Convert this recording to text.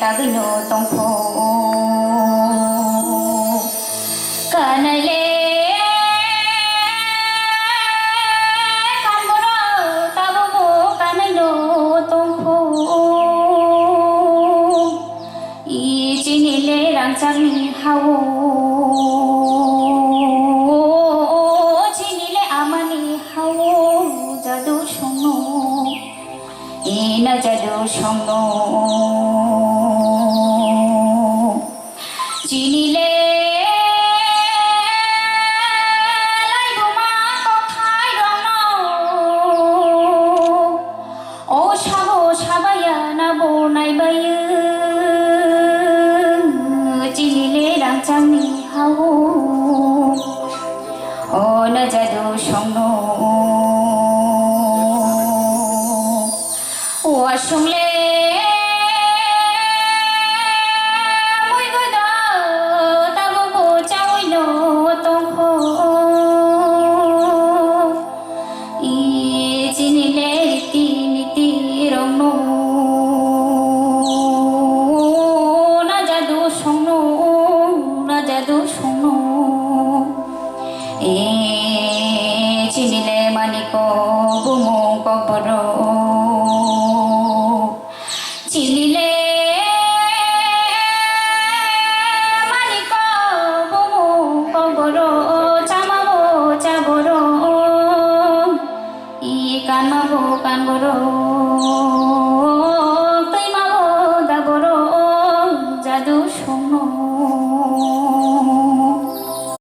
তাগিনো তংফো কানাইলে কানবনো তাবো কানাইনো তংফো ই চিনিলে রাংচাংনি হাও চিনিলে আমানি হাও জাদু সঙ্গ ইনা জাদু সঙ্গ চিনিলে লাইবমা কথায় রণ ও সাবো সাবাইয়া নাবো নাইবাইয়ে চিনিলে রাংচাংনি হাও ও না জাদু সঙ্গ ও আসলে মই গদ তাবো চাওইনো তংফো ই চিনিলে রীতি নীতি রং না জাদু সঙ্গ না জাদু সঙ্গ এ চিনিলে মানিক বুমু কবর চিনিলে মানিক বুমু কবর চামাবো চাবর ই কানমাবো কানবর